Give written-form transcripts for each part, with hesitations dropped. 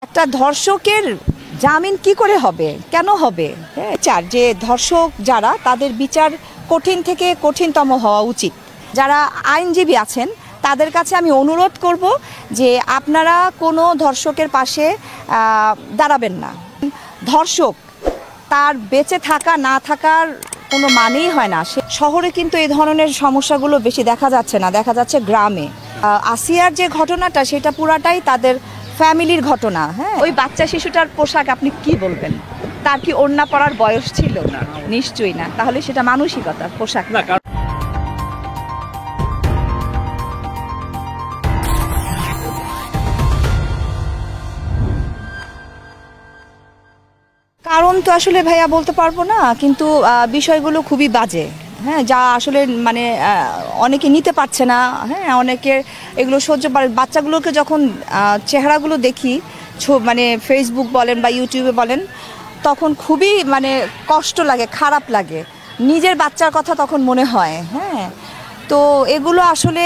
একটা ধর্ষকের জামিন কি করে হবে, কেন হবে? চার যে ধর্ষক যারা, তাদের বিচার কঠিন থেকে কঠিনতম হওয়া উচিত। যারা আইনজীবী আছেন তাদের কাছে আমি অনুরোধ করব যে আপনারা কোনো ধর্ষকের পাশে দাঁড়াবেন না। ধর্ষক তার বেঁচে থাকা না থাকার কোনো মানেই হয় না। শহরে কিন্তু এই ধরনের সমস্যাগুলো বেশি দেখা যাচ্ছে না, দেখা যাচ্ছে গ্রামে। আসিয়ার যে ঘটনাটা সেটা পুরাটাই তাদের ফ্যামিলির ঘটনা। হ্যাঁ, ওই বাচ্চা শিশুটার পোশাক আপনি কি বলবেন? তার কি ওড়না পরার বয়স ছিল? না, নিশ্চয়ই না। তাহলে সেটা মানসিকতা, পোশাক না। কারণ তো আসলে ভাইয়া বলতে পারবো না, কিন্তু বিষয়গুলো খুবই বাজে। হ্যাঁ, যা আসলে মানে অনেকে নিতে পারছে না। হ্যাঁ, অনেকের এগুলো সহ্য পারে। বাচ্চাগুলোকে যখন চেহারাগুলো দেখি, মানে ফেসবুক বলেন বা ইউটিউবে বলেন, তখন খুবই মানে কষ্ট লাগে, খারাপ লাগে। নিজের বাচ্চার কথা তখন মনে হয়। হ্যাঁ, তো এগুলো আসলে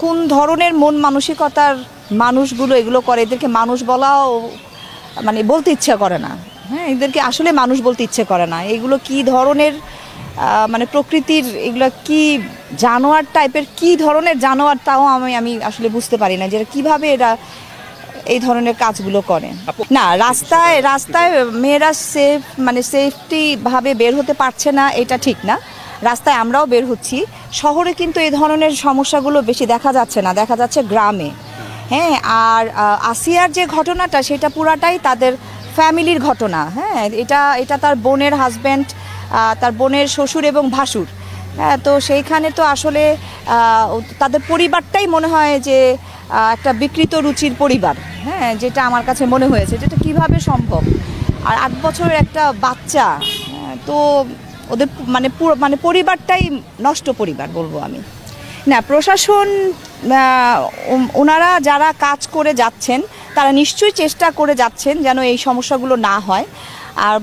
কোন ধরনের মন মানসিকতার মানুষগুলো এগুলো করে? এদেরকে মানুষ বলাও মানে বলতে ইচ্ছা করে না। হ্যাঁ, এদেরকে আসলে মানুষ বলতে ইচ্ছে করে না। এগুলো কি ধরনের মানে প্রকৃতির, এগুলো কি জানোয়ার টাইপের, কি ধরনের জানোয়ার তাও আমি আসলে বুঝতে পারি না যে কিভাবে এরা এই ধরনের কাজগুলো করে। না, রাস্তায় মেয়েরা সেফটি ভাবে বের হতে পারছে না, এটা ঠিক না। রাস্তায় আমরাও বের হচ্ছি। শহরে কিন্তু এই ধরনের সমস্যাগুলো বেশি দেখা যাচ্ছে না, দেখা যাচ্ছে গ্রামে। হ্যাঁ, আর আসিয়ার যে ঘটনাটা সেটা পুরাটাই তাদের ফ্যামিলির ঘটনা। হ্যাঁ, এটা তার বোনের হাজব্যান্ড, তার বোনের শ্বশুর এবং ভাসুর। হ্যাঁ, তো সেইখানে তো আসলে তাদের পরিবারটাই মনে হয় যে একটা বিকৃত রুচির পরিবার। হ্যাঁ, যেটা আমার কাছে মনে হয়েছে, যেটা কিভাবে সম্ভব। আর 8 বছরের একটা বাচ্চা, তো ওদের মানে পরিবারটাই নষ্ট পরিবার বলবো আমি। না, প্রশাসন ওনারা যারা কাজ করে যাচ্ছেন তারা নিশ্চয়ই চেষ্টা করে যাচ্ছেন যেন এই সমস্যাগুলো না হয়। আর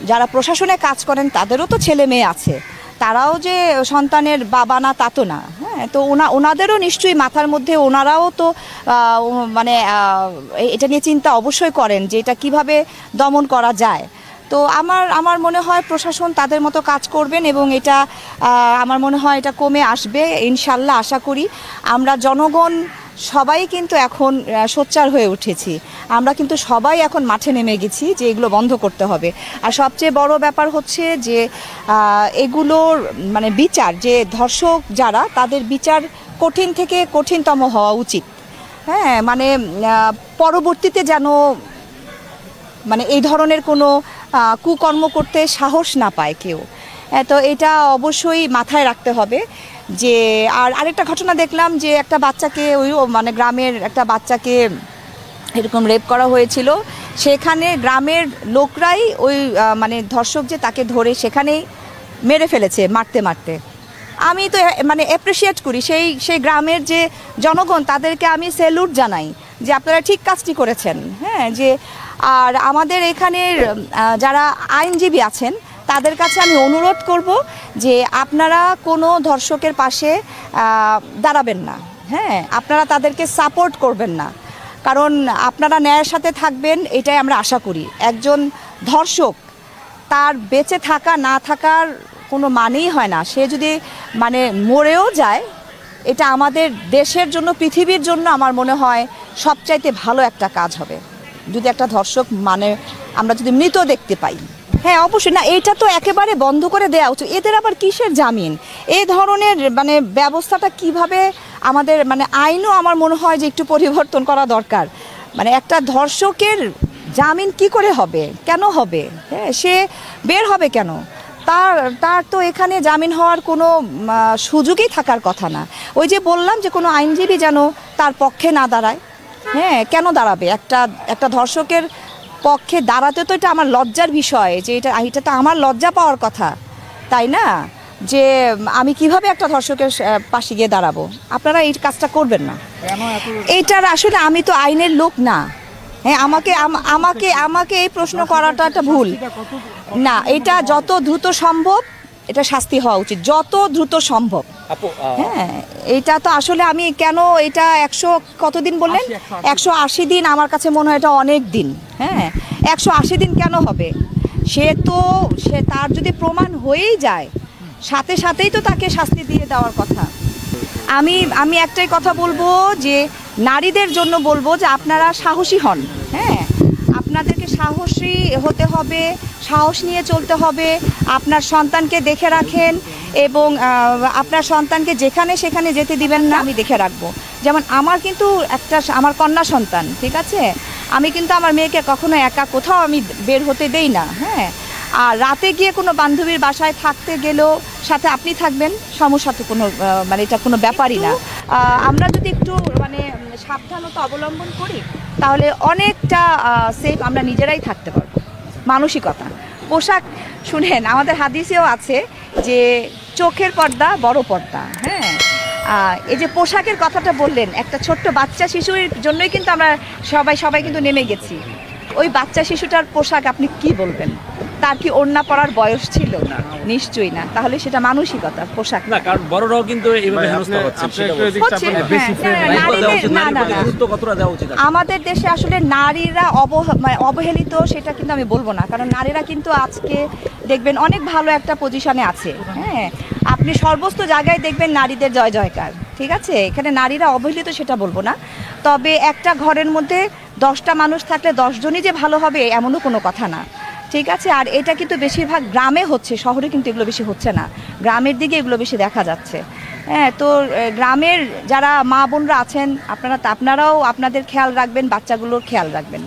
যারা প্রশাসনে কাজ করেন তাদেরও তো ছেলে মেয়ে আছে, তারাও যে সন্তানের বাবা না তা তো না। হ্যাঁ, তো ওনাদেরও নিশ্চয়ই মাথার মধ্যে, ওনারাও তো মানে এটা নিয়ে চিন্তা অবশ্যই করেন যে এটা কিভাবে দমন করা যায়। তো আমার মনে হয় প্রশাসন তাদের মতো কাজ করবেন এবং এটা আমার মনে হয় এটা কমে আসবে ইনশাল্লাহ, আশা করি। আমরা জনগণ সবাই কিন্তু এখন সোচ্চার হয়ে উঠেছি। আমরা কিন্তু সবাই এখন মাঠে নেমে গেছি যে এগুলো বন্ধ করতে হবে। আর সবচেয়ে বড় ব্যাপার হচ্ছে যে এগুলোর মানে বিচার, যে ধর্ষক যারা, তাদের বিচার কঠিন থেকে কঠিনতম হওয়া উচিত। হ্যাঁ, মানে পরবর্তীতে যেন মানে এই ধরনের কোনো কুকর্ম করতে সাহস না পায় কেউ। তো এটা অবশ্যই মাথায় রাখতে হবে। যে আরেকটা ঘটনা দেখলাম যে একটা বাচ্চাকে, ওই মানে গ্রামের একটা বাচ্চাকে এরকম রেপ করা হয়েছিল। সেখানে গ্রামের লোকরাই ওই মানে ধর্ষক যে তাকে ধরে সেখানেই মেরে ফেলেছে, মারতে মারতে। আমি তো মানে অ্যাপ্রিসিয়েট করি সেই গ্রামের যে জনগণ, তাদেরকে আমি স্যালুট জানাই যে আপনারা ঠিক কাজটি করেছেন। হ্যাঁ, যে আর আমাদের এখানের যারা আইনজীবী আছেন তাদের কাছে আমি অনুরোধ করব যে আপনারা কোনো ধর্ষকের পাশে দাঁড়াবেন না। হ্যাঁ, আপনারা তাদেরকে সাপোর্ট করবেন না, কারণ আপনারা ন্যায়ের সাথে থাকবেন, এটাই আমরা আশা করি। একজন ধর্ষক তার বেঁচে থাকা না থাকার কোনো মানেই হয় না। সে যদি মানে মরেও যায়, এটা আমাদের দেশের জন্য, পৃথিবীর জন্য আমার মনে হয় সবচাইতে ভালো একটা কাজ হবে যদি একটা ধর্ষক মানে আমরা যদি মৃত দেখতে পাই। হ্যাঁ, অবশ্যই। না, এটা তো একেবারে বন্ধ করে দেওয়া উচিত। এদের আবার কিসের জামিন? এই ধরনের মানে ব্যবস্থাটা কিভাবে আমাদের মানে আইনও আমার মনে হয় যে একটু পরিবর্তন করা দরকার। মানে একটা ধর্ষকের জামিন কি করে হবে, কেন হবে? হ্যাঁ, সে বের হবে কেন? তার তো এখানে জামিন হওয়ার কোনো সুযোগই থাকার কথা না। ওই যে বললাম যে কোনো আইনজীবী যেন তার পক্ষে না দাঁড়ায়। হ্যাঁ, কেন দাঁড়াবে? একটা ধর্ষকের পক্ষে দাঁড়াতে তো এটা আমার লজ্জার বিষয়, যে এটা তো আমার লজ্জা পাওয়ার কথা, তাই না? যে আমি কিভাবে একটা ধর্ষকের পাশে গিয়ে দাঁড়াবো? আপনারা এই কাজটা করবেন না। এইটার আসলে আমি তো আইনের লোক না। হ্যাঁ, আমাকে এই প্রশ্ন করাটা একটা ভুল না। এটা যত দ্রুত সম্ভব এটা শাস্তি হওয়া উচিত যত দ্রুত সম্ভব। আপু হ্যাঁ, এটা তো আসলে আমি কেন এটা 100 কতদিন বললেন, 180 দিন আমার কাছে মনে হয় এটা অনেক দিন। হ্যাঁ, 180 দিন কেন হবে? সে তার যদি প্রমাণ হয়েই যায় সাথে সাথেই তো তাকে শাস্তি দিয়ে দেওয়ার কথা। আমি একটাই কথা বলবো যে নারীদের জন্য বলবো যে আপনারা সাহসী হন। হ্যাঁ, আপনাদেরকে সাহসী হতে হবে, সাহস নিয়ে চলতে হবে। আপনার সন্তানকে দেখে রাখেন এবং আপনার সন্তানকে যেখানে সেখানে যেতে দিবেন না, আমি দেখে রাখবো। যেমন আমার কিন্তু আমার কন্যা সন্তান, ঠিক আছে, আমি কিন্তু আমার মেয়েকে কখনো একা কোথাও আমি বের হতে দেই না। হ্যাঁ, আর রাতে গিয়ে কোনো বান্ধবীর বাসায় থাকতে গেলেও সাথে আপনি থাকবেন, সমস্যা তো কোনো মানে এটা কোনো ব্যাপারই না। আমরা যদি একটু মানে সাবধানতা অবলম্বন করি তাহলে অনেকটা সেফ আমরা নিজেরাই থাকতে পারবো। মানসিকতা, পোশাক, শুনেন আমাদের হাদিসেও আছে যে চোখের পর্দা বড় পর্দা। হ্যাঁ, এই যে পোশাকের কথাটা বললেন, একটা ছোট্ট বাচ্চা শিশুর জন্যই কিন্তু আমরা সবাই কিন্তু নেমে গেছি। ওই বাচ্চা শিশুটার পোশাক আপনি কি বলবেন? তার কি ওড়না পরার বয়স ছিল? নিশ্চয়ই না। তাহলে সেটা মানসিকতা, পোশাক না, কারণ বড়রাও কিন্তু এইভাবে হেনস্থা হচ্ছে। আমাদের দেশে আসলে নারীরা অবহেলিত সেটা কিন্তু আমি বলবো না, কারণ নারীরা কিন্তু আজকে দেখবেন অনেক ভালো একটা পজিশনে আছে। হ্যাঁ, আপনি সর্বস্ত জায়গায় দেখবেন নারীদের জয় জয়কার, ঠিক আছে। এখানে নারীরা অবহেলিত সেটা বলবো না, তবে একটা ঘরের মধ্যে 10টা মানুষ থাকলে 10 জনই যে ভালো হবে এমনও কোনো কথা না, ঠিক আছে। আর এটা কিন্তু বেশিরভাগ গ্রামে হচ্ছে, শহরে কিন্তু এগুলো বেশি হচ্ছে না, গ্রামের দিকে এগুলো বেশি দেখা যাচ্ছে। হ্যাঁ, তো গ্রামের যারা মা বোনরা আছেন আপনারাও আপনাদের খেয়াল রাখবেন, বাচ্চাগুলোর খেয়াল রাখবেন।